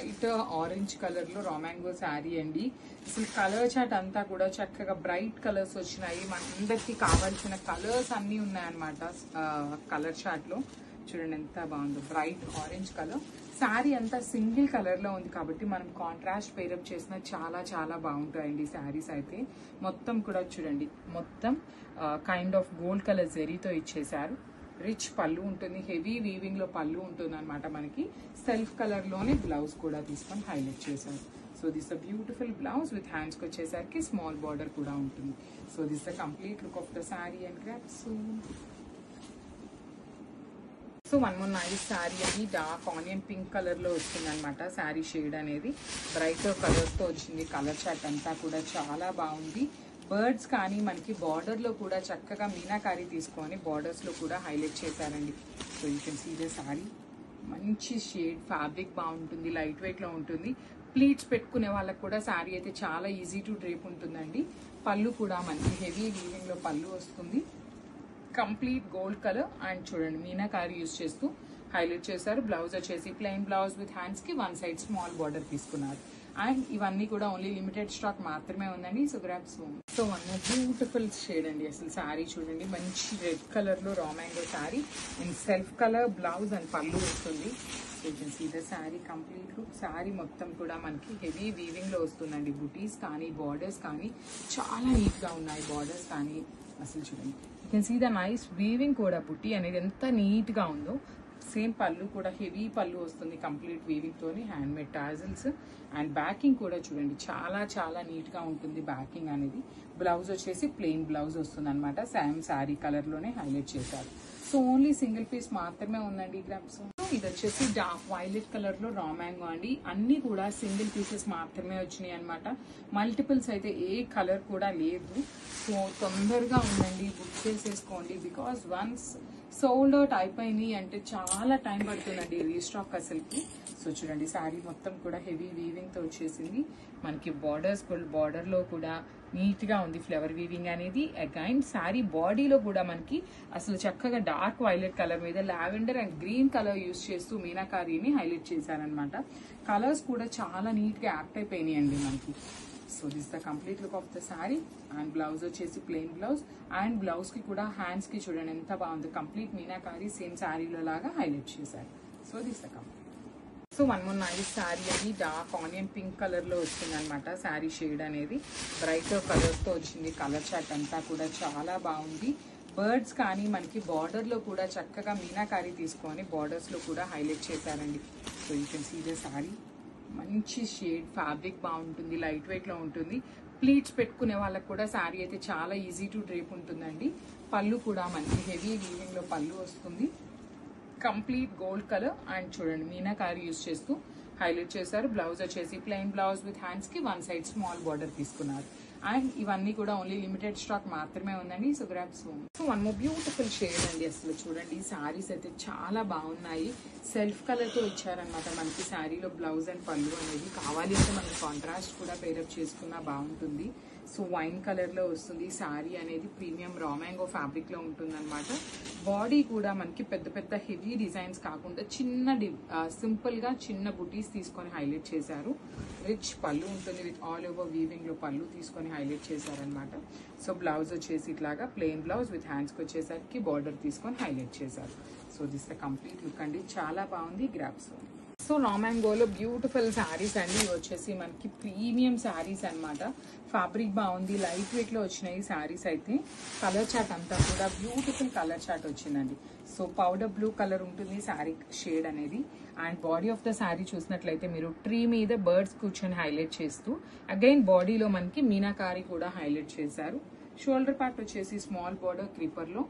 Bright orange colour లో raw mango sari అండి. అసలు కలర్ చాట్ అంతా కూడా చక్కగా బ్రైట్ కలర్స్ వచ్చినాయి. మనందరికి కావాల్సిన కలర్స్ అన్ని ఉన్నాయన్నమాట కలర్ చాట్ లో. చూడండి ఎంత బాగుందో, బ్రైట్ ఆరెంజ్ కలర్. శారీ అంతా సింగిల్ కలర్ లో ఉంది కాబట్టి మనం కాంట్రాస్ట్ పేరప్ చేసిన చాలా చాలా బాగుంటాయండి శారీస్ అయితే. మొత్తం కూడా చూడండి, మొత్తం కైండ్ ఆఫ్ గోల్డ్ కలర్ జెరీతో ఇచ్చేసారు. రిచ్ పళ్ళు ఉంటుంది, హెవీ వీవింగ్ లో పళ్ళు ఉంటుంది అనమాట. మనకి సెల్ఫ్ కలర్ లోనే బ్లౌజ్ కూడా తీసుకొని హైలైట్ చేశారు. So this a beautiful blouse with hands కి వచ్చేసరికి స్మాల్ బార్డర్ కూడా ఉంటుంది. So this the complete look of the sari and grab. So one more nice sari అని డార్క్ ఆనియన్ పింక్ కలర్ లో వస్తుంది అనమాట. శారీ షేడ్ అనేది బ్రైట్ కలర్స్ తో వచ్చింది. కలర్ చాట్ అంతా కూడా చాలా బాగుంది. బర్డ్స్ కానీ మనకి బార్డర్ లో కూడా చక్కగా మీనాకారీ తీసుకొని బార్డర్స్ లో కూడా హైలైట్ చేశారండి. So you can see the sari. మంచి షేడ్, ఫ్యాబ్రిక్ బాగుంటుంది, లైట్ వెయిట్ లో ఉంటుంది. ప్లీట్స్ పెట్టుకునే వాళ్ళకి కూడా శారీ అయితే చాలా ఈజీ టు డ్రేప్ ఉంటుందండి. పళ్ళు కూడా మనకి హెవీ వీవింగ్ లో పళ్ళు వస్తుంది. కంప్లీట్ గోల్డ్ కలర్ అండ్ చూడండి మీనాకారీ యూజ్ చేస్తూ హైలైట్ చేశారు. బ్లౌజ్ వచ్చేసి ప్లెయిన్ బ్లౌజ్ విత్ హ్యాండ్స్ కి వన్ సైడ్ స్మాల్ బార్డర్ తీసుకున్నారు. అండ్ ఇవన్నీ కూడా ఓన్లీ లిమిటెడ్ స్టాక్ మాత్రమే ఉందండి. So grab soon. So one beautiful shade అండి. అసలు శారీ చూడండి, మంచి రెడ్ కలర్ లో raw mango sari and self colour blouse and pallu వస్తుంది. So you can see the sari complete look. Sari మొత్తం కూడా మనకి హెవీ వీవింగ్ లో వస్తుందండి. బుటీస్ కానీ బార్డర్స్ కానీ చాలా నీట్ గా ఉన్నాయి. బార్డర్స్ కానీ అసలు చూడండి, you can see the nice weaving కూడా. బుటీ అనేది ఎంత నీట్ గా ఉందో. సేమ్ పళ్ళు కూడా హెవీ పళ్ళు వస్తుంది కంప్లీట్ వీవింగ్ తోని. Hand made tassels and backing కూడా చూడండి చాలా చాలా నీట్ గా ఉంటుంది బ్యాకింగ్ అనేది. బ్లౌజ్ వచ్చేసి ప్లెయిన్ బ్లౌజ్ వస్తుంది అనమాట. సేమ్ శారీ కలర్ లోనే హైలైట్ చేశారు. సో ఓన్లీ సింగిల్ పీస్ మాత్రమే ఉందండి గ్రామ్స్. ఇది వచ్చేసి డార్క్ వైలెట్ కలర్ లో రా మ్యాంగో అండి. అన్ని కూడా సింగిల్ పీసెస్ మాత్రమే వచ్చినాయి అనమాట. మల్టిపుల్స్ అయితే ఏ కలర్ కూడా లేదు. సో తొందరగా ఉందండి, బుక్ చేసేసుకోండి. బికాస్ వన్స్ సోల్డ్ అవుట్ అయిపోయింది అంటే చాలా టైం పడుతుందండి రీస్టాక్ అసలుకి. సో చూడండి శారీ మొత్తం కూడా హెవీ వీవింగ్ తో వచ్చేసింది. మనకి బార్డర్స్ బార్డర్ లో కూడా నీట్ గా ఉంది ఫ్లవర్ వీవింగ్ అనేది. అగైన్ శారీ బాడీలో కూడా మనకి అసలు చక్కగా డార్క్ వైలెట్ కలర్ మీద lavender and green colour use చేస్తూ మీనాకారీని హైలైట్ చేశారనమాట. కలర్స్ కూడా చాలా నీట్ గా యాక్ట్ అయిపోయినాయండి మనకి. So this the complete look of the sari. And blouse వచ్చేసి ప్లెయిన్ బ్లౌజ్ అండ్ బ్లౌజ్ కి కూడా హ్యాండ్స్ కి చూడండి ఎంత బాగుంది. కంప్లీట్ మీనాకారీ సేమ్ శారీలో లాగా హైలైట్ చేశారు. So this the complete. So one more nice sari అని డార్క్ ఆనియన్ పింక్ కలర్ లో వస్తుంది అనమాట. శారీ షేడ్ అనేది బ్రైట్ కలర్స్ తో వచ్చింది. కలర్ చాట్ అంతా కూడా చాలా బాగుంది. బర్డ్స్ కానీ మనకి బార్డర్ లో కూడా చక్కగా మీనాకారీ తీసుకొని బార్డర్స్ లో కూడా హైలైట్ చేశారండి. So you can see the sari. మంచి షేడ్, ఫ్యాబ్రిక్ బాగుంటుంది, లైట్ వెయిట్ లో ఉంటుంది. ప్లీట్స్ పెట్టుకునే వాళ్ళకి కూడా శారీ అయితే చాలా ఈజీ టు డ్రేప్ ఉంటుందండి. పళ్ళు కూడా మనకి హెవీ వీవింగ్ లో పళ్ళు వస్తుంది. కంప్లీట్ గోల్డ్ కలర్ అండ్ చూడండి మీనాకారీ యూజ్ చేస్తూ హైలైట్ చేశారు. బ్లౌజ్ వచ్చేసి ప్లెయిన్ బ్లౌజ్ విత్ హ్యాండ్స్ కి వన్ సైడ్ స్మాల్ బార్డర్ తీసుకున్నారు. అండ్ ఇవన్నీ కూడా ఓన్లీ లిమిటెడ్ స్టాక్ మాత్రమే ఉందండి. So grab soon. So one more beautiful shade అండి. అసలు చూడండి శారీస్ అయితే చాలా బాగున్నాయి. సెల్ఫ్ కలర్ తో ఇచ్చారనమాట మనకి శారీలో బ్లౌజ్ అండ్ పళ్ళు అనేది. కావాలి అంటే మనం కాంట్రాస్ట్ కూడా పేరప్ చేసుకున్నా బాగుంటుంది. సో వైన్ కలర్ లో వస్తుంది శారీ అనేది. ప్రీమియం రా మ్యాంగో ఫ్యాబ్రిక్ లో ఉంటుంది అనమాట. బాడీ కూడా మనకి పెద్ద పెద్ద హెవీ డిజైన్స్ కాకుండా చిన్న సింపుల్ గా చిన్న బుటీస్ తీసుకొని హైలైట్ చేశారు. రిచ్ పళ్ళు ఉంటుంది విత్ ఆల్ ఓవర్ వీవింగ్ లో పళ్ళు తీసుకొని హైలైట్ చేశారనమాట. సో బ్లౌజ్ వచ్చేసి ఇట్లాగా ప్లెయిన్ బ్లౌజ్ విత్ హ్యాండ్స్ కి వచ్చేసరికి బార్డర్ తీసుకొని హైలైట్ చేశారు. So this the complete look అండి. చాలా బాగుంది. గ్రాప్స్. సో రా మ్యాంగోలో బ్యూటిఫుల్ శారీస్ అండి. ఇవి వచ్చేసి మనకి ప్రీమియం శారీస్ అనమాట. ఫ్యాబ్రిక్ బాగుంది, లైట్ వెయిట్ లో వచ్చినాయి శారీస్ అయితే. కలర్ చాట్ అంతా కూడా బ్యూటిఫుల్ కలర్ చాట్ వచ్చిందండి. సో పౌడర్ బ్లూ కలర్ ఉంటుంది శారీ షేడ్ అనేది. And body of the sari చూసినట్లయితే మీరు ట్రీ మీద బర్డ్స్ కూర్చొని హైలైట్ చేస్తూ అగైన్ బాడీలో మనకి మీనాకారీ కూడా హైలైట్ చేశారు. షోల్డర్ పార్ట్ వచ్చేసి స్మాల్ బార్డర్ క్రీపర్ లో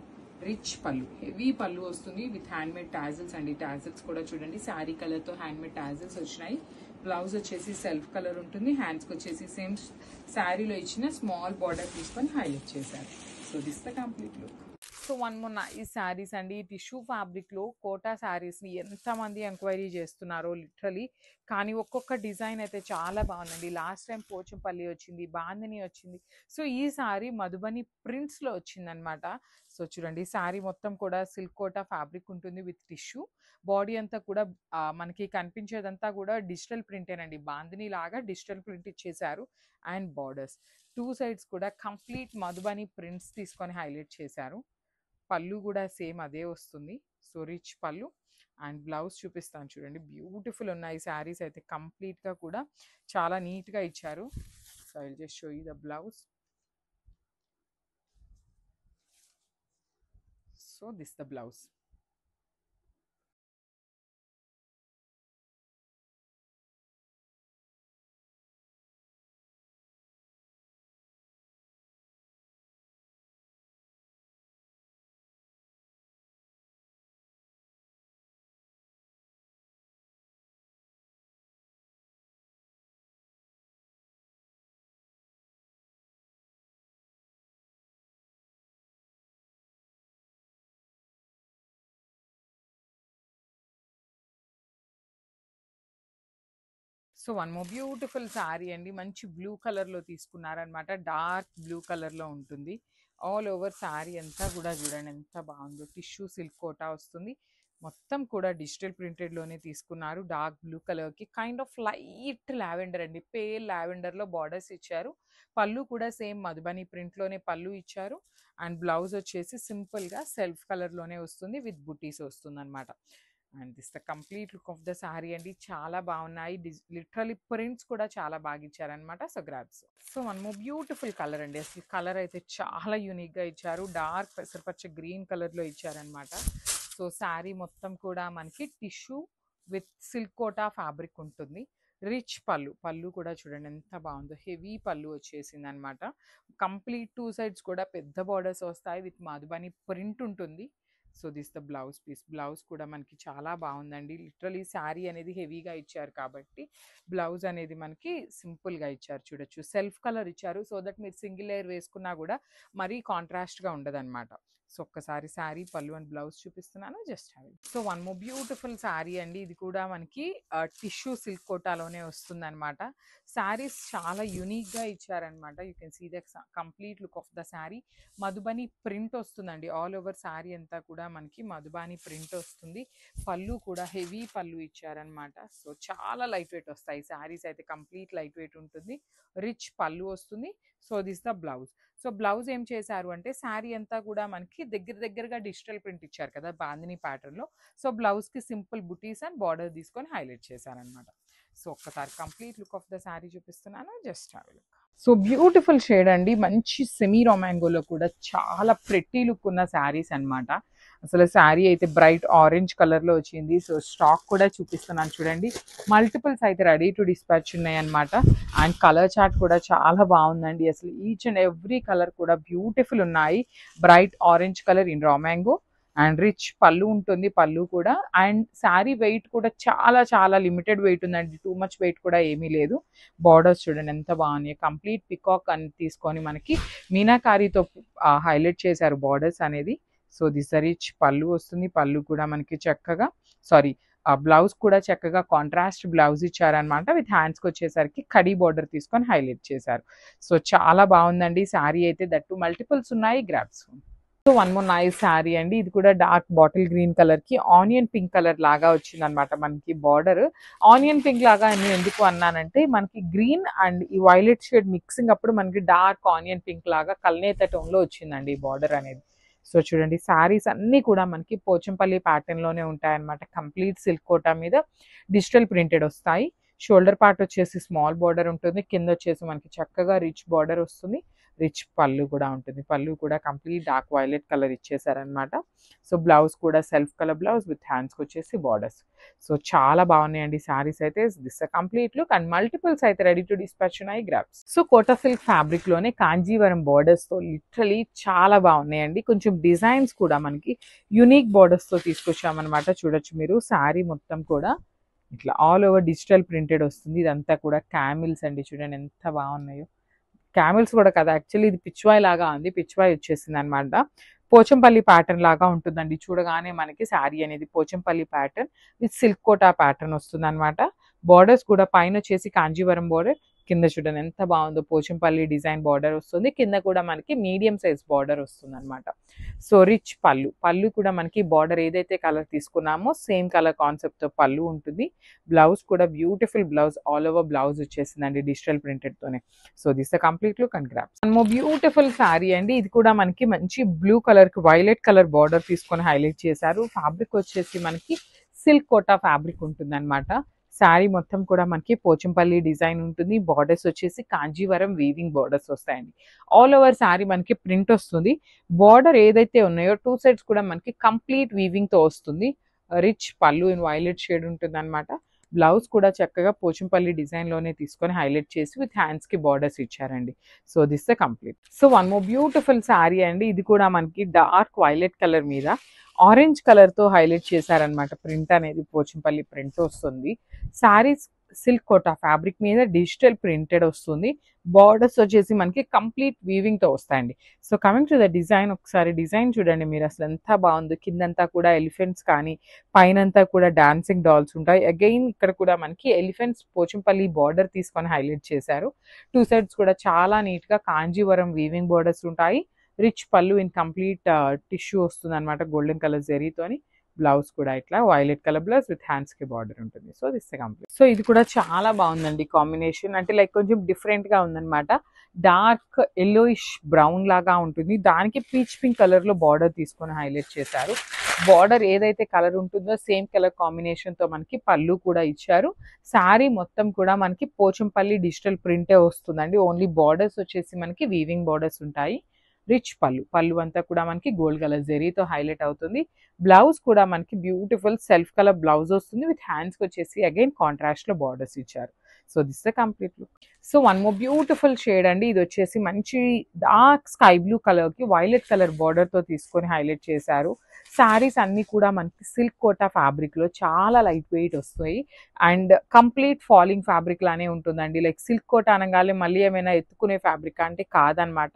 రిచ్ పళ్ళు, హెవీ పళ్ళు వస్తుంది విత్ హ్యాండ్ మేడ్ టాజిల్స్ అండి. టాజిల్స్ కూడా చూడండి శారీ కలర్ తో హ్యాండ్ మేడ్ టాజిల్స్ వచ్చినాయి. బ్లౌజ్ వచ్చేసి సెల్ఫ్ కలర్ ఉంటుంది. హ్యాండ్స్ కి వచ్చేసి సేమ్ శారీలో ఇచ్చిన స్మాల్ బార్డర్ తీసుకొని హైలైట్ చేశారు. So this the complete look. So one more ఈ శారీస్ అండి, టిష్యూ ఫ్యాబ్రిక్లో కోటా శారీస్ని ఎంతమంది ఎంక్వైరీ చేస్తున్నారో లిటరలీ. కానీ ఒక్కొక్క డిజైన్ అయితే చాలా బాగుందండి. లాస్ట్ టైం పోచంపల్లి వచ్చింది, బాందిని వచ్చింది. సో ఈ శారీ మధుబని ప్రింట్స్లో వచ్చిందనమాట. సో చూడండి, శారీ మొత్తం కూడా సిల్క్ కోటా ఫ్యాబ్రిక్ ఉంటుంది విత్ టిష్యూ. బాడీ అంతా కూడా మనకి కనిపించేదంతా కూడా డిజిటల్ ప్రింటేనండి. బాందిని లాగా డిజిటల్ ప్రింట్ ఇచ్చేసారు. అండ్ బార్డర్స్ టూ సైడ్స్ కూడా కంప్లీట్ మధుబని ప్రింట్స్ తీసుకొని హైలైట్ చేశారు. పళ్ళు కూడా సేమ్ అదే వస్తుంది. సో రిచ్ పళ్ళు. అండ్ బ్లౌజ్ చూపిస్తాను చూడండి, బ్యూటిఫుల్ ఉన్నాయి శారీస్ అయితే. కంప్లీట్గా కూడా చాలా నీట్గా ఇచ్చారు. So I will just show you the blouse. So this the blouse. So one more beautiful sari అండి, మంచి బ్లూ కలర్లో తీసుకున్నారనమాట. డార్క్ బ్లూ కలర్లో ఉంటుంది. ఆల్ ఓవర్ శారీ అంతా కూడా చూడండి ఎంత బాగుందో. టిష్యూ సిల్క్ కోటా వస్తుంది. మొత్తం కూడా డిజిటల్ ప్రింటెడ్లోనే తీసుకున్నారు. డార్క్ బ్లూ కలర్కి కైండ్ ఆఫ్ లైట్ లావెండర్ అండి, పేల్ లావెండర్లో బార్డర్స్ ఇచ్చారు. పళ్ళు కూడా సేమ్ మధుబని ప్రింట్లోనే పళ్ళు ఇచ్చారు. అండ్ బ్లౌజ్ వచ్చేసి సింపుల్గా సెల్ఫ్ కలర్లోనే వస్తుంది విత్ బుటీస్ వస్తుంది అనమాట. And this the complete look of the sari అండి. చాలా బాగున్నాయి. లిటరలీ ప్రింట్స్ కూడా చాలా బాగా ఇచ్చారనమాట. So grabs. సో మనము బ్యూటిఫుల్ కలర్ అండి, అసలు కలర్ అయితే చాలా యూనిక్గా ఇచ్చారు. డార్క్ పెసరపచ్చ గ్రీన్ కలర్లో ఇచ్చారనమాట. సో శారీ మొత్తం కూడా మనకి tissue with silk Kota fabric ఉంటుంది. రిచ్ పళ్ళు. పళ్ళు కూడా చూడండి ఎంత బాగుందో, హెవీ పళ్ళు వచ్చేసింది అనమాట. కంప్లీట్ టూ సైడ్స్ కూడా పెద్ద బార్డర్స్ వస్తాయి విత్ మధుబని ప్రింట్ ఉంటుంది. So this the blouse piece. Blouse కూడా మనకి చాలా బాగుందండి. లిటరలీ శారీ అనేది హెవీగా ఇచ్చారు కాబట్టి బ్లౌజ్ అనేది మనకి సింపుల్గా ఇచ్చారు. చూడొచ్చు సెల్ఫ్ కలర్ ఇచ్చారు, సో దట్ మీరు సింగిల్ లేయర్ వేసుకున్నా కూడా మరీ కాంట్రాస్ట్గా ఉండదన్నమాట. సో ఒక్కసారి శారీ పళ్ళు అండ్ బ్లౌజ్ చూపిస్తున్నాను, just have it. So one more beautiful sari అండి, ఇది కూడా మనకి టిష్యూ సిల్క్ కోటాలోనే వస్తుంది అనమాట. శారీస్ చాలా యూనిక్గా ఇచ్చారనమాట. You can see the complete look of the sari. Madhubani print వస్తుందండి, ఆల్ ఓవర్ శారీ అంతా కూడా మనకి మధుబని ప్రింట్ వస్తుంది. పళ్ళు కూడా హెవీ పళ్ళు ఇచ్చారనమాట. సో చాలా లైట్ వెయిట్ వస్తాయి శారీస్ అయితే, కంప్లీట్ లైట్ వెయిట్ ఉంటుంది. రిచ్ పళ్ళు వస్తుంది. So this the blouse. So blouse ఏం చేశారు అంటే శారీ అంతా కూడా మనకి దగ్గరగా డిజిటల్ ప్రింట్ ఇచ్చారు కదా బాందిని ప్యాటర్న్లో. సో బ్లౌజ్కి సింపుల్ బుటీస్ అండ్ బార్డర్ తీసుకొని హైలైట్ చేశారనమాట. సో ఒక్కసారి complete look of the saree చూపిస్తున్నాను, just have a look. So beautiful shade అండి, మంచి సెమీ రొమాంగోలో కూడా చాలా ప్రెట్టి లుక్ ఉన్న శారీస్ అనమాట. అసలు శారీ అయితే బ్రైట్ ఆరెంజ్ కలర్లో వచ్చింది. సో స్టాక్ కూడా చూపిస్తున్నాను చూడండి, మల్టిపుల్స్ అయితే రెడీ టు డిస్పాచ్ ఉన్నాయన్నమాట. అండ్ కలర్ చార్ట్ కూడా చాలా బాగుందండి. అసలు ఈచ్ అండ్ ఎవ్రీ కలర్ కూడా బ్యూటిఫుల్ ఉన్నాయి. Bright orange colour in raw mango and rich pallu ఉంటుంది. పళ్ళు కూడా అండ్ శారీ వెయిట్ కూడా చాలా లిమిటెడ్ వెయిట్ ఉందండి, టూ మచ్ వెయిట్ కూడా ఏమీ లేదు. బార్డర్స్ చూడండి ఎంత బాగున్నాయి. కంప్లీట్ పికాక్ అని తీసుకొని మనకి మీనాకారీతో హైలైట్ చేశారు బార్డర్స్ అనేది. సో దిస్ రిచ్ పళ్ళు వస్తుంది. పళ్ళు కూడా మనకి చక్కగా బ్లౌజ్ కూడా చక్కగా కాంట్రాస్ట్ బ్లౌజ్ ఇచ్చారనమాట. విత్ హ్యాండ్స్కి వచ్చేసరికి కడీ బార్డర్ తీసుకొని హైలైట్ చేశారు. సో చాలా బాగుందండి శారీ అయితే, దట్టు మల్టిపుల్స్ ఉన్నాయి. Grabs. So one more nice sari అండి, ఇది కూడా డార్క్ బాటిల్ గ్రీన్ కలర్ కి ఆనియన్ పింక్ కలర్ లాగా వచ్చింది అనమాట. మనకి బార్డర్ ఆనియన్ పింక్ లాగా నేను ఎందుకు అన్నానంటే, మనకి గ్రీన్ అండ్ ఈ వైలెట్ షేడ్ మిక్సింగ్ అప్పుడు మనకి డార్క్ ఆనియన్ పింక్ లాగా కల్నేత టోన్ లో వచ్చిందండి ఈ బార్డర్ అనేది. సో చూడండి శారీస్ అన్నీ కూడా మనకి పోచంపల్లి ప్యాటర్న్ లోనే ఉంటాయన్నమాట. కంప్లీట్ సిల్క్ కోటా మీద డిజిటల్ ప్రింటెడ్ వస్తాయి. షోల్డర్ పార్ట్ వచ్చేసి స్మాల్ బార్డర్ ఉంటుంది, కింద వచ్చేసి మనకి చక్కగా రిచ్ బార్డర్ వస్తుంది. రిచ్ పళ్ళు కూడా ఉంటుంది. పళ్ళు కూడా కంప్లీట్ డార్క్ వైలెట్ కలర్ ఇచ్చేసారనమాట. సో బ్లౌజ్ కూడా సెల్ఫ్ కలర్ బ్లౌజ్ విత్ హ్యాండ్స్కి వచ్చేసి బార్డర్స్. సో చాలా బాగున్నాయండి శారీస్ అయితే. This complete look and multiples అయితే రెడీ టు డిస్పాచ్ ఉన్నాయి. Grabs. So Kota silk fabric లోనే కాంజీవరం బార్డర్స్ తో లిటరలీ చాలా బాగున్నాయండి. కొంచెం డిజైన్స్ కూడా మనకి యూనిక్ బార్డర్స్ తో తీసుకొచ్చామన్నమాట. చూడొచ్చు మీరు శారీ మొత్తం కూడా ఇట్లా ఆల్ ఓవర్ డిజిటల్ ప్రింటెడ్ వస్తుంది. ఇదంతా కూడా క్యామిల్స్ అండి, చూడండి ఎంత బాగున్నాయో. క్యామిల్స్ కూడా కదా, యాక్చువల్లీ ఇది పిచ్వాయ్ లాగా ఉంది, పిచ్వాయ్ వచ్చేసింది అనమాట. పోచంపల్లి ప్యాటర్న్ లాగా ఉంటుందండి. చూడగానే మనకి శారీ అనేది Pochampally pattern with silk Kota pattern వస్తుంది అనమాట. బార్డర్స్ కూడా పైన వచ్చేసి కాంజీవరం బార్డర్, కింద చూడండి ఎంత బాగుందో పోచంపల్లి డిజైన్ బార్డర్ వస్తుంది. కింద కూడా మనకి మీడియం సైజ్ బార్డర్ వస్తుంది అనమాట. సో రిచ్ పళ్ళు, పళ్ళు కూడా మనకి బార్డర్ ఏదైతే కలర్ తీసుకున్నామో సేమ్ కలర్ కాన్సెప్ట్ తో పళ్ళు ఉంటుంది. బ్లౌజ్ కూడా beautiful blouse, all over blouse వచ్చేసిందండి డిజిటల్ ప్రింటెడ్ తోనే. So this complete look and grasp. మో బ్యూటిఫుల్ శారీ అండి. ఇది కూడా మనకి మంచి బ్లూ కలర్ కి వైలెట్ కలర్ బార్డర్ తీసుకొని హైలైట్ చేశారు. ఫ్యాబ్రిక్ వచ్చేసి మనకి సిల్క్ కోటా ఫ్యాబ్రిక్ ఉంటుంది అనమాట. శారీ మొత్తం కూడా మనకి పోచంపల్లి డిజైన్ ఉంటుంది. బార్డర్స్ వచ్చేసి కాంజీవరం వీవింగ్ బార్డర్స్ వస్తాయండి. ఆల్ ఓవర్ శారీ మనకి ప్రింట్ వస్తుంది. బార్డర్ ఏదైతే ఉన్నాయో 2 సైడ్స్ కూడా మనకి కంప్లీట్ వీవింగ్ తో వస్తుంది. రిచ్ పళ్ళు ఇన్ వైలెట్ షేడ్ ఉంటుంది అనమాట. బ్లౌజ్ కూడా చక్కగా పోచంపల్లి డిజైన్ లోనే తీసుకొని హైలైట్ చేసి విత్ హ్యాండ్స్ కి బార్డర్స్ ఇచ్చారండి. So this complete. So one more beautiful sari అండి. ఇది కూడా మనకి డార్క్ వైలెట్ కలర్ మీద ఆరెంజ్ కలర్ తో హైలైట్ చేశారనమాట. ప్రింట్ అనేది పోచంపల్లి ప్రింట్ వస్తుంది. శారీస్ సిల్క్ కోటా ఫ్యాబ్రిక్ మీద డిజిటల్ ప్రింటెడ్ వస్తుంది. బార్డర్స్ వచ్చేసి మనకి కంప్లీట్ వీవింగ్ తో వస్తాయండి. So coming to the design, ఒకసారి డిజైన్ చూడండి మీరు, అసలు ఎంత బాగుందో. కిందంతా కూడా ఎలిఫెంట్స్ కానీ పైనంతా కూడా డాన్సింగ్ డాల్స్ ఉంటాయి. అగైన్ ఇక్కడ కూడా మనకి ఎలిఫెంట్స్ పోచంపల్లి బార్డర్ తీసుకొని హైలైట్ చేశారు. 2 సైడ్స్ కూడా చాలా నీట్ గా కాంజీవరం వీవింగ్ బార్డర్స్ ఉంటాయి. రిచ్ పళ్ళు ఇన్ కంప్లీట్ టిష్యూ వస్తుంది అనమాట, గోల్డెన్ కలర్ జరీతోని. బ్లౌజ్ కూడా ఇట్లా violet colour blouse with hands కి బార్డర్ ఉంటుంది. So this complete. సో ఇది కూడా చాలా బాగుందండి కాంబినేషన్, అంటే లైక్ కొంచెం డిఫరెంట్ గా ఉందన్నమాట. డార్క్ ఎల్లోయిష్ బ్రౌన్ లాగా ఉంటుంది. దానికి పీచ్ పింక్ కలర్ లో బార్డర్ తీసుకొని హైలైట్ చేశారు. బార్డర్ ఏదైతే కలర్ ఉంటుందో సేమ్ కలర్ కాంబినేషన్ తో మనకి పళ్ళు కూడా ఇచ్చారు. శారీ మొత్తం కూడా మనకి పోచంపల్లి డిజిటల్ ప్రింటే వస్తుందండి. ఓన్లీ బార్డర్స్ వచ్చేసి మనకి వీవింగ్ బార్డర్స్ ఉంటాయి. రిచ్ పళ్ళు, పళ్ళు అంతా కూడా మనకి గోల్డ్ కలర్ జరీతో హైలైట్ అవుతుంది. బ్లౌజ్ కూడా మనకి బ్యూటిఫుల్ సెల్ఫ్ కలర్ బ్లౌజ్ వస్తుంది. విత్ హ్యాండ్స్ కి వచ్చేసి అగైన్ కాంట్రాస్ట్ లో బార్డర్స్ ఇచ్చారు. So this complete look. So one more beautiful shade అండి. ఇది వచ్చేసి మంచి డార్క్ స్కై బ్లూ కలర్ కి వైలెట్ కలర్ బార్డర్ తో తీసుకొని హైలైట్ చేశారు. శారీస్ అన్ని కూడా మనకి సిల్క్ కోటా ఫ్యాబ్రిక్ లో చాలా లైట్ వెయిట్ వస్తాయి. అండ్ కంప్లీట్ ఫాలింగ్ ఫ్యాబ్రిక్ లానే ఉంటుందండి. లైక్ సిల్క్ కోటా అనగానే మళ్ళీ ఏమైనా ఎత్తుకునే ఫ్యాబ్రిక్ అంటే కాదనమాట.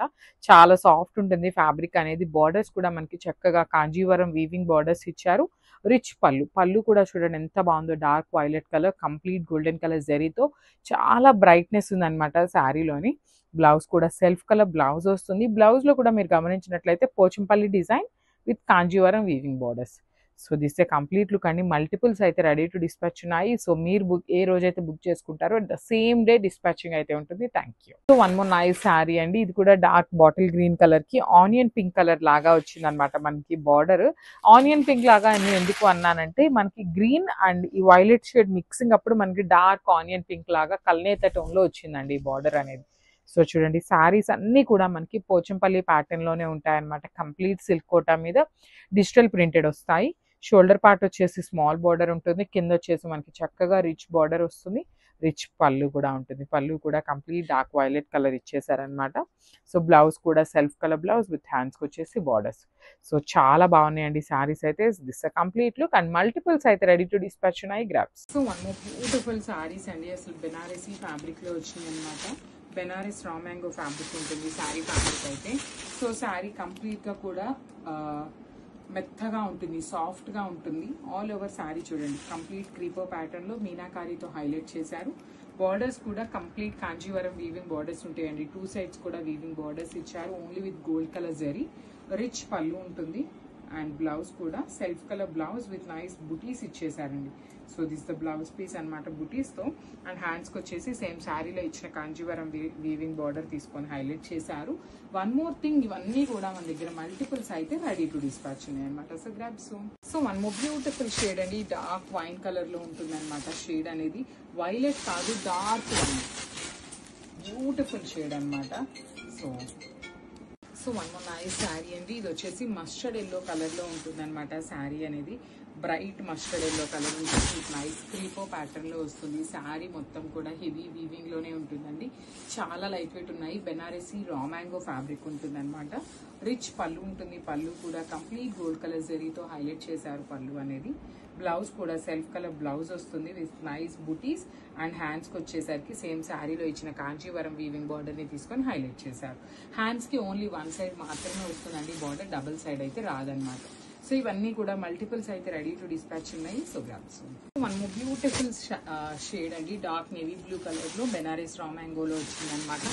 చాలా సాఫ్ట్ ఉంటుంది ఫ్యాబ్రిక్ అనేది. బార్డర్స్ కూడా మనకి చక్కగా కాంజీవరం వీవింగ్ బార్డర్స్ ఇచ్చారు. రిచ్ పళ్ళు, పళ్ళు కూడా చూడండి ఎంత బాగుందో. Dark violet colour complete golden colour జరీతో చాలా బ్రైట్నెస్ ఉందన్నమాట శారీలోని. బ్లౌజ్ కూడా సెల్ఫ్ కలర్ బ్లౌజ్ వస్తుంది. బ్లౌజ్ లో కూడా మీరు గమనించినట్లయితే Pochampally design with Kanjeevaram weaving borders. So this complete look అండి. మల్టిపుల్స్ అయితే రెడీ టు డిస్పాచ్ ఉన్నాయి. సో మీరు ఏ రోజైతే బుక్ చేసుకుంటారో ద సేమ్ డే డిస్పాచింగ్ అయితే ఉంటుంది. Thank you. So one more nice sari అండి. ఇది కూడా డార్క్ బాటిల్ గ్రీన్ కలర్ కి ఆనియన్ పింక్ కలర్ లాగా వచ్చింది అనమాట. మనకి బార్డర్ ఆనియన్ పింక్ లాగా నేను ఎందుకు అన్నానంటే మనకి గ్రీన్ అండ్ ఈ వైలెట్ షేడ్ మిక్సింగ్ అప్పుడు మనకి డార్క్ ఆనియన్ పింక్ లాగా కల్నేత టోన్ లో వచ్చిందండి ఈ బార్డర్ అనేది. సో చూడండి శారీస్ అన్ని కూడా మనకి పోచంపల్లి ప్యాటర్న్ లోనే ఉంటాయన్నమాట. కంప్లీట్ సిల్క్ కోటా మీద డిజిటల్ ప్రింటెడ్ వస్తాయి. షోల్డర్ పార్ట్ వచ్చేసి స్మాల్ బార్డర్ ఉంటుంది. కింద వచ్చేసి మనకి చక్కగా రిచ్ బార్డర్ వస్తుంది. రిచ్ పళ్ళు కూడా ఉంటుంది. పళ్ళు కూడా కంప్లీట్ డార్క్ వైలెట్ కలర్ ఇచ్చేసారనమాట. సో బ్లౌజ్ కూడా సెల్ఫ్ కలర్ బ్లౌజ్ విత్ హ్యాండ్స్కి వచ్చేసి బార్డర్స్. సో చాలా బాగున్నాయండి శారీస్ అయితే. This complete look and multiples అయితే రెడీ టు డిస్పాచ్ ఉన్నాయి. Grabs. So one more beautiful sarees అండి. అసలు బెనారసీ ఫ్యాబ్రిక్ లో వచ్చింది అనమాట. బెనారస్ రా మ్యాంగో ఫ్యాబ్రిక్ ఉంటుంది శారీ ఫ్యాబ్రిక్ అయితే. సో శారీ కంప్లీట్ గా కూడా మెత్తగా ఉంటుంది, సాఫ్ట్ గా ఉంటుంది. ఆల్ ఓవర్ శారీ చూడండి కంప్లీట్ క్రీపర్ ప్యాటర్న్ లో మీనాకారీతో హైలైట్ చేశారు. బార్డర్స్ కూడా కంప్లీట్ కాంజీవరం వీవింగ్ బార్డర్స్ ఉంటాయండి. 2 సైడ్స్ కూడా వీవింగ్ బార్డర్స్ ఇచ్చారు. Only with gold colour zari. Rich pallu ఉంటుంది. అండ్ బ్లౌజ్ కూడా self colour blouse with nice బుటీస్ ఇచ్చేసారండి. So this the blouse piece అనమాట బుటీస్ తో. అండ్ హ్యాండ్స్ కి వచ్చేసి సేమ్ శారీలో ఇచ్చిన కాంజీవరం వీవింగ్ బార్డర్ తీసుకొని హైలైట్ చేశారు. వన్ మోర్ థింగ్, ఇవన్నీ కూడా మన దగ్గర మల్టిపుల్స్ అయితే రెడీ టు డిస్పాచ్ ఉన్నాయి అనమాట. So grab so one more beautiful shade అండి. డార్క్ వైన్ కలర్ లో ఉంటుంది అనమాట. షేడ్ అనేది వైలెట్ కాదు, డార్క్ వైన్, బ్యూటిఫుల్ షేడ్ అనమాట. So one more nice sari అండి. ఇది వచ్చేసి మస్టర్డ్ ఎల్లో కలర్ లో ఉంటుంది అనమాట. శారీ అనేది బ్రైట్ మస్టర్డ్ ఎల్లో కలర్ ఉంటుంది. నైస్ క్రీపో ప్యాటర్న్ లో వస్తుంది. శారీ మొత్తం కూడా హెవీ వీవింగ్ లోనే ఉంటుందండి. చాలా లైట్ వెయిట్ ఉన్నాయి. బెనారసీ రా మ్యాంగో ఫ్యాబ్రిక్ ఉంటుంది అనమాట. రిచ్ పళ్ళు ఉంటుంది. పళ్ళు కూడా కంప్లీట్ గోల్డ్ కలర్ జరీతో హైలైట్ చేశారు పళ్ళు అనేది. బ్లౌజ్ కూడా సెల్ఫ్ కలర్ బ్లౌజ్ వస్తుంది విత్ నైస్ బుటీస్ అండ్ హ్యాండ్స్కి వచ్చేసరికి సేమ్ శారీలో ఇచ్చిన కాంచీవరం వీవింగ్ బార్డర్ని తీసుకొని హైలైట్ చేశారు. హ్యాండ్స్కి ఓన్లీ వన్ సైడ్ మాత్రమే వస్తుందండి బార్డర్, డబుల్ సైడ్ అయితే రాదనమాట. సో ఇవన్నీ కూడా మల్టిపుల్స్ అయితే రెడీ టు డిస్పాచ్ ఉన్నాయి. సో గ్రాబ్స్ మనము బ్యూటిఫుల్ షేడ్ అండి, డార్క్ నేవీ బ్లూ కలర్లో బెనారస్ రా మ్యాంగోలో వచ్చిందనమాట.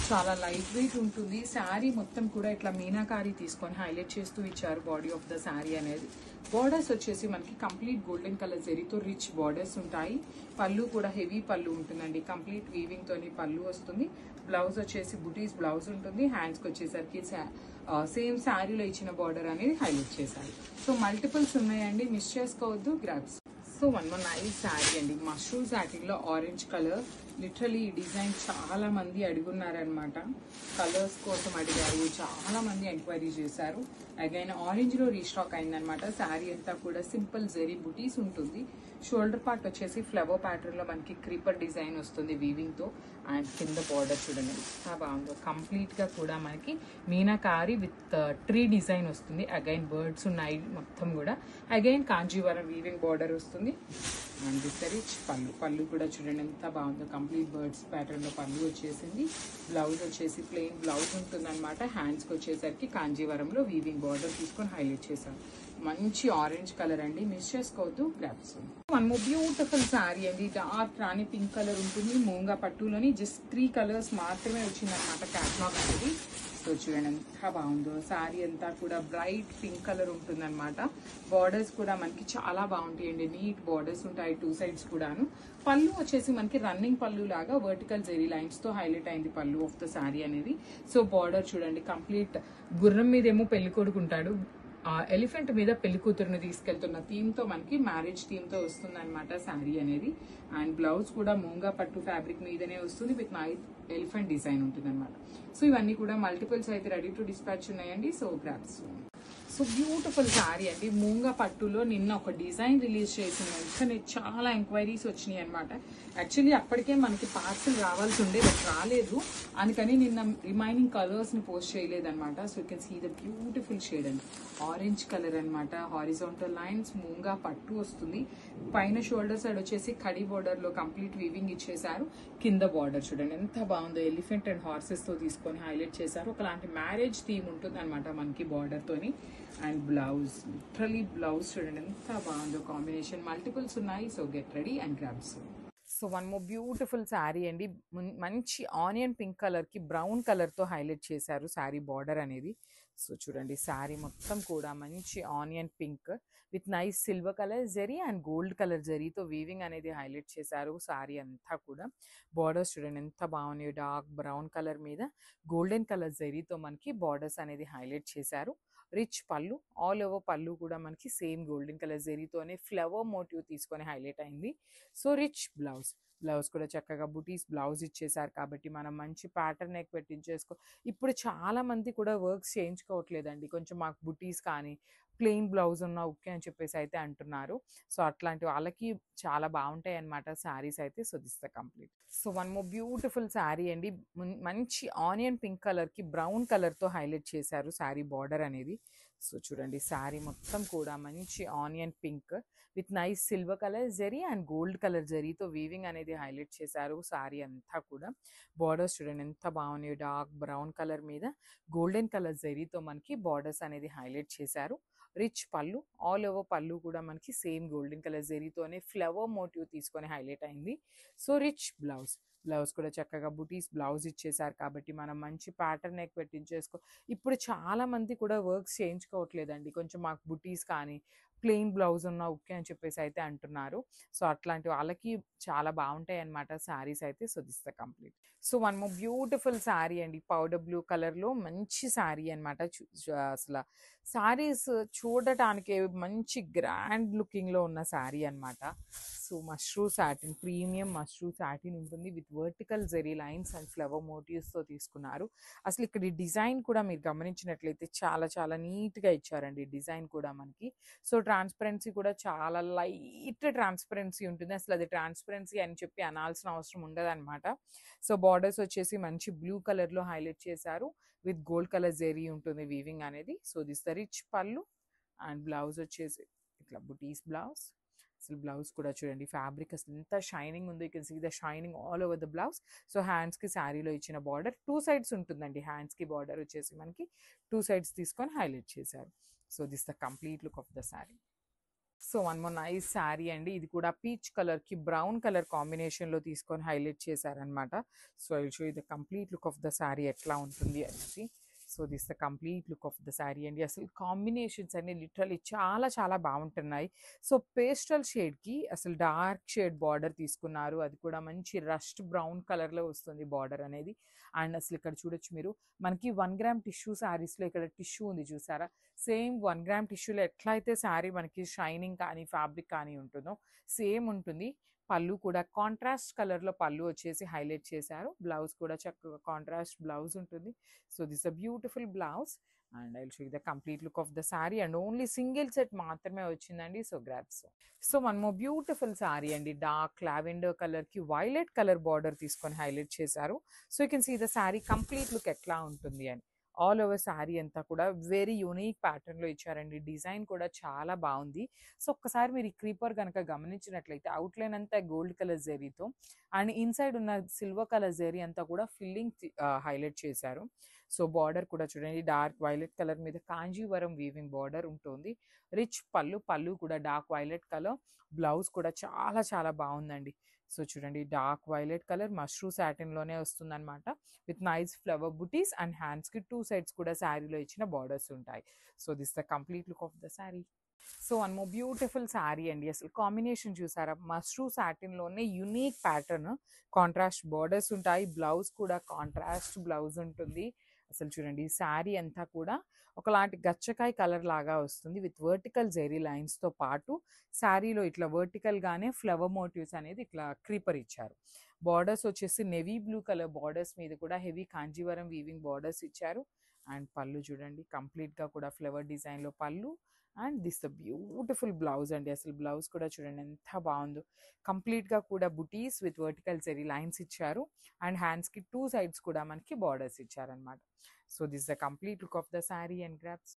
చాలా లైట్ వెయిట్ ఉంటుంది. శారీ మొత్తం కూడా ఇట్లా మీనాకారి తీసుకొని హైలైట్ చేస్తూ ఇచ్చారు బాడీ ఆఫ్ ద శారీ అనేది. బార్డర్స్ వచ్చేసి మనకి కంప్లీట్ గోల్డెన్ కలర్ జరీతో రిచ్ బార్డర్స్ ఉంటాయి. పళ్ళు కూడా హెవీ పళ్ళు ఉంటుందండి, కంప్లీట్ వీవింగ్ తోని పళ్ళు వస్తుంది. బ్లౌజ్ వచ్చేసి బుటీస్ బ్లౌజ్ ఉంటుంది. హ్యాండ్స్కి వచ్చేసరికి సేమ్ శారీలో ఇచ్చిన బార్డర్ అనేది హైలైట్ చేశారు. సో మల్టిపుల్స్ ఉన్నాయండి, మిస్ చేసుకోవద్దు. Grabs. So one nice sari అండి, మష్రూమ్ శారీలో ఆరెంజ్ కలర్. లిటరలీ ఈ డిజైన్ చాలా మంది అడుగున్నారనమాట, కలర్స్ కోసం అడిగారు, చాలా మంది ఎంక్వైరీ చేశారు. అగైన్ ఆరెంజ్ లో రీస్టాక్ అయిందనమాట. శారీ అంతా కూడా సింపుల్ జరీ బుటీస్ ఉంటుంది. షోల్డర్ పార్ట్ వచ్చేసి ఫ్లవర్ ప్యాటర్న్ లో మనకి క్రీపర్ డిజైన్ వస్తుంది వీవింగ్ తో. అండ్ కింద బార్డర్ చూడండి ఎంత బాగుందో, కంప్లీట్ గా కూడా మనకి మీనాకారి విత్ ట్రీ డిజైన్ వస్తుంది. అగైన్ బర్డ్స్ ఉన్నాయి మొత్తం కూడా. అగైన్ కాంజీవరం వీవింగ్ బార్డర్ వస్తుంది. అండ్ దిస్ రిచ్ పళ్ళు కూడా చూడండి ఎంత బాగుందో, కంప్లీట్ బర్డ్స్ ప్యాటర్న్ లో పళ్ళు వచ్చేసింది. బ్లౌజ్ వచ్చేసి ప్లెయిన్ బ్లౌజ్ ఉంటుంది అనమాట. హ్యాండ్స్కి వచ్చేసరికి కాంజీవరంలో వీవింగ్ బార్డర్ తీసుకొని హైలైట్ చేశారు. మంచి ఆరెంజ్ కలర్ అండి, మిస్ చేసుకోవద్దు. గ్రాబ్స్. వన్ బ్యూటిఫుల్ శారీ అండి, డార్క్ రాణి పింక్ కలర్ ఉంటుంది. మూంగా పట్టులోని జస్ట్ 3 కలర్స్ మాత్రమే వచ్చిందనమాట క్యాట్లాగ్ అనేది. సో చూడండి ఎంత బాగుందో, శారీ అంతా కూడా బ్రైట్ పింక్ కలర్ ఉంటుంది అనమాట. బార్డర్స్ కూడా మనకి చాలా బాగుంటాయండి, నీట్ బార్డర్స్ ఉంటాయి 2 సైడ్స్ కూడాను. పళ్ళు వచ్చేసి మనకి రన్నింగ్ పళ్ళు లాగా వర్టికల్ జెరీ లైన్స్ తో హైలైట్ అయింది పళ్ళు ఆఫ్ ద శారీ అనేది. సో బార్డర్ చూడండి, కంప్లీట్ గుర్రం మీద ఏమో పెళ్లి కొడుకుంటాడు, ఎలిఫెంట్ మీద పెళ్లి కూతురుని తీసుకెళ్తున్న థీమ్ తో మనకి మ్యారేజ్ థీమ్ తో వస్తుంది అనమాట శారీ అనేది. అండ్ బ్లౌజ్ కూడా మూంగా పట్టు ఫ్యాబ్రిక్ మీదనే వస్తుంది విత్ నైట్ ఎలిఫెంట్ డిజైన్ ఉంటుంది అనమాట. సో ఇవన్నీ కూడా మల్టిపుల్స్ అయితే రెడీ టు డిస్పాచ్ ఉన్నాయండి. So grabs. So beautiful sari అండి, మూంగా పట్టులో నిన్న ఒక డిజైన్ రిలీజ్ చేసిన వెంటనే చాలా ఎంక్వైరీస్ వచ్చినాయి అనమాట. యాక్చువల్లీ అప్పటికే మనకి పార్సల్ రావాల్సి ఉండే, బట్ రాలేదు. అందుకని నిన్న రిమైనింగ్ కలర్స్ ని పోస్ట్ చేయలేదు అనమాట. So you can see the beautiful shade అండి, ఆరెంజ్ కలర్ అనమాట. హారిజాంటల్ లైన్స్, మూంగా పట్టు వస్తుంది. పైన షోల్డర్ సైడ్ వచ్చేసి కడి బోర్డర్ లో కంప్లీట్ వీవింగ్ ఇచ్చేసారు. కింద బార్డర్ చూడండి ఎంత బాగుందో, ఎలిఫెంట్ అండ్ హార్సెస్ తో తీసుకొని హైలైట్ చేశారు. ఒకలాంటి మ్యారేజ్ థీమ్ ఉంటుంది అనమాట మనకి బార్డర్ తోని. అండ్ బ్లౌజ్, లిటరలీ బ్లౌజ్ చూడండి ఎంత బాగుందో, కాంబినేషన్ మల్టిపుల్స్ ఉన్నాయి. So get ready and grabs. So one more beautiful sari అండి, మంచి ఆనియన్ పింక్ కలర్ కి బ్రౌన్ కలర్ తో హైలైట్ చేశారు శారీ బార్డర్ అనేది. సో చూడండి శారీ మొత్తం కూడా మంచి onion pink with nice silver colour zari and gold colour జరీతో వీవింగ్ అనేది హైలైట్ చేశారు శారీ అంతా కూడా. బార్డర్స్ చూడండి ఎంత బాగున్నాయి, డార్క్ బ్రౌన్ కలర్ మీద గోల్డెన్ కలర్ జరీతో మనకి బార్డర్స్ అనేది హైలైట్ చేశారు. రిచ్ పళ్ళు, ఆల్ ఓవర్ పళ్ళు కూడా మనకి సేమ్ గోల్డెన్ కలర్ జరీతోనే ఫ్లవర్ మోటివ్ తీసుకొని హైలైట్ అయింది. సో రిచ్ బ్లౌజ్ కూడా చక్కగా బుటీస్ బ్లౌజ్ ఇచ్చేసారు కాబట్టి మనం మంచి ప్యాటర్న్ నెక్ పెట్టించేసుకో. ఇప్పుడు చాలా మంది కూడా వర్క్స్ చేయించుకోవట్లేదండి, కొంచెం మాకు బుటీస్ కానీ ప్లెయిన్ బ్లౌజ్ ఉన్న ఓకే అని చెప్పేసి అయితే అంటున్నారు. సో అట్లాంటి వాళ్ళకి చాలా బాగుంటాయి అనమాట శారీస్ అయితే. So this the complete. So one more beautiful sari అండి, మంచి ఆనియన్ పింక్ కలర్ కి బ్రౌన్ కలర్ తో హైలైట్ చేశారు శారీ బార్డర్ అనేది. సో చూడండి శారీ మొత్తం కూడా మంచి onion pink with nice silver colour zari and gold colour జరీతో వీవింగ్ అనేది హైలైట్ చేశారు శారీ అంతా కూడా. బార్డర్స్ చూడండి ఎంత బాగున్నాయి, డార్క్ బ్రౌన్ కలర్ మీద గోల్డెన్ కలర్ జరీతో మనకి బార్డర్స్ అనేది హైలైట్ చేశారు. రిచ్ పళ్ళు, ఆల్ ఓవర్ పళ్ళు కూడా మనకి సేమ్ గోల్డెన్ కలర్ జరీతోనే ఫ్లవర్ మోటివ్ తీసుకొని హైలైట్ అయింది. సో రిచ్ బ్లౌజ్ కూడా చక్కగా బుటీస్ బ్లౌజ్ ఇచ్చేసారు కాబట్టి మనం మంచి ప్యాటర్న్ నెక్ పెట్టించేసుకో. ఇప్పుడు చాలా మంది కూడా వర్క్స్ చేయించుకోవట్లేదండి, కొంచెం మాకు బుటీస్ కానీ ప్లెయిన్ బ్లౌజ్ ఉన్న ఓకే అని చెప్పేసి అయితే అంటున్నారు. సో అట్లాంటి వాళ్ళకి చాలా బాగుంటాయి అనమాట శారీస్ అయితే. So this the complete. So one more beautiful sari అండి, పౌడర్ బ్లూ కలర్ లో మంచి శారీ అనమాట. అసలు శారీస్ చూడటానికి మంచి గ్రాండ్ లుకింగ్ లో ఉన్న శారీ అనమాట. So mashru satin, premium mashru satin ఉంటుంది with vertical zari lines and flower motifs తో తీసుకున్నారు. అసలు ఇక్కడ ఈ డిజైన్ కూడా మీరు గమనించినట్లయితే చాలా చాలా నీట్ గా ఇచ్చారండి డిజైన్ కూడా మనకి. సో ట్రాన్స్పరెన్సీ కూడా చాలా లైట్ ట్రాన్స్పరెన్సీ ఉంటుంది, అసలు అది ట్రాన్స్పరెన్సీ అని చెప్పి అనాల్సిన అవసరం ఉండదు అనమాట. సో బార్డర్స్ వచ్చేసి మంచి బ్లూ కలర్ లో హైలైట్ చేశారు విత్ గోల్డ్ కలర్ జెరీ ఉంటుంది వీవింగ్ అనేది. సో దిస్ ద రిచ్ పళ్ళు అండ్ బ్లౌజ్ వచ్చేసి ఇట్లా బుటీస్ బ్లౌజ్. అసలు బ్లౌజ్ కూడా చూడండి, ఫ్యాబ్రిక్ అసలు ఎంత షైనింగ్ ఉందో, you can see the shining all over the blouse. So హ్యాండ్స్కి శారీలో ఇచ్చిన బార్డర్ 2 సైడ్స్ ఉంటుందండి. హ్యాండ్స్కి బార్డర్ వచ్చేసి మనకి 2 సైడ్స్ తీసుకొని హైలైట్ చేశారు. So this the complete look of the saree. So one more nice sari అండి. ఇది కూడా పీచ్ కలర్కి బ్రౌన్ కలర్ కాంబినేషన్లో తీసుకొని హైలైట్ చేశారనమాట. So I will show you the complete look of the sari ఎట్లా ఉంటుంది అనేసి. So this the complete look of the sari అండి. అసలు కాంబినేషన్స్ అన్ని లిటరలీ చాలా చాలా బాగుంటున్నాయి. సో పేస్టల్ షేడ్కి అసలు డార్క్ షేడ్ బార్డర్ తీసుకున్నారు. అది కూడా మంచి రస్ట్ బ్రౌన్ కలర్లో వస్తుంది బార్డర్ అనేది. అండ్ అసలు ఇక్కడ చూడొచ్చు మీరు, మనకి 1 గ్రామ్ టిష్యూ శారీస్లో ఇక్కడ టిష్యూ ఉంది చూసారా, సేమ్ 1 గ్రామ్ టిష్యూలో ఎట్లా అయితే శారీ మనకి షైనింగ్ కానీ ఫ్యాబ్రిక్ కానీ ఉంటుందో సేమ్ ఉంటుంది. పళ్ళు కూడా కాంట్రాస్ట్ కలర్లో పళ్ళు వచ్చేసి హైలైట్ చేశారు. బ్లౌజ్ కూడా చక్కగా కాంట్రాస్ట్ బ్లౌజ్ ఉంటుంది. So this a beautiful blouse and I will show you the complete look of the sari. And only single set మాత్రమే వచ్చిందండి. So grabs. So one more beautiful sari అండి. డార్క్ లావెండర్ కలర్కి violet colour border తీసుకొని highlight చేశారు. So you can see the sari complete look ఎట్లా ఉంటుంది అని. All over sari అంతా కూడా వెరీ యూనిక్ ప్యాటర్న్లో ఇచ్చారండి. డిజైన్ కూడా చాలా బాగుంది. సో ఒక్కసారి మీరు ఈ క్రీపర్ కనుక గమనించినట్లయితే అవుట్లైన్ అంతా గోల్డ్ కలర్ జెరీతో అండ్ ఇన్సైడ్ ఉన్న సిల్వర్ కలర్ జెరీ అంతా కూడా ఫిల్లింగ్ హైలైట్ చేశారు. సో బార్డర్ కూడా చూడండి, డార్క్ వైలెట్ కలర్ మీద కాంజీవరం వీవింగ్ బార్డర్ ఉంటుంది. రిచ్ పళ్ళు కూడా డార్క్ వైలెట్ కలర్. బ్లౌజ్ కూడా చాలా చాలా బాగుందండి. సో చూడండి, డార్క్ వైలెట్ కలర్ మష్రూ సాటిన్లోనే వస్తుందన్నమాట. విత్ నైస్ ఫ్లవర్ బుటీస్ అండ్ హ్యాండ్స్కి 2 సైడ్స్ కూడా శారీలో ఇచ్చిన బార్డర్స్ ఉంటాయి. So this the complete look of the saree. So one more beautiful sari అండి. అసలు కాంబినేషన్ చూసారా, మష్రూ సాటిన్లోనే యూనిక్ ప్యాటర్న్, కాంట్రాస్ట్ బార్డర్స్ ఉంటాయి. బ్లౌజ్ కూడా కాంట్రాస్ట్ బ్లౌజ్ ఉంటుంది. అసలు చూడండి, ఈ శారీ అంతా కూడా ఒకలాంటి గచ్చకాయ కలర్ లాగా వస్తుంది విత్ వర్టికల్ జెరీ లైన్స్తో పాటు శారీలో ఇట్లా వర్టికల్గానే ఫ్లవర్ మోటివ్స్ అనేది ఇట్లా క్రీపర్ ఇచ్చారు. బార్డర్స్ వచ్చేసి నెవీ బ్లూ కలర్ బార్డర్స్ మీద కూడా హెవీ కాంజీవరం వీవింగ్ బార్డర్స్ ఇచ్చారు. అండ్ పళ్ళు చూడండి, కంప్లీట్గా కూడా ఫ్లవర్ డిజైన్లో పళ్ళు. And this the beautiful blouse అండి. అసలు బ్లౌజ్ కూడా చూడండి ఎంత బాగుందో. కంప్లీట్గా కూడా బుటీస్ విత్ వర్టికల్ జెరీ లైన్స్ ఇచ్చారు. అండ్ హ్యాండ్స్కి 2 సైడ్స్ కూడా మనకి బార్డర్స్ ఇచ్చారనమాట. So this the complete look of the sari and grabs.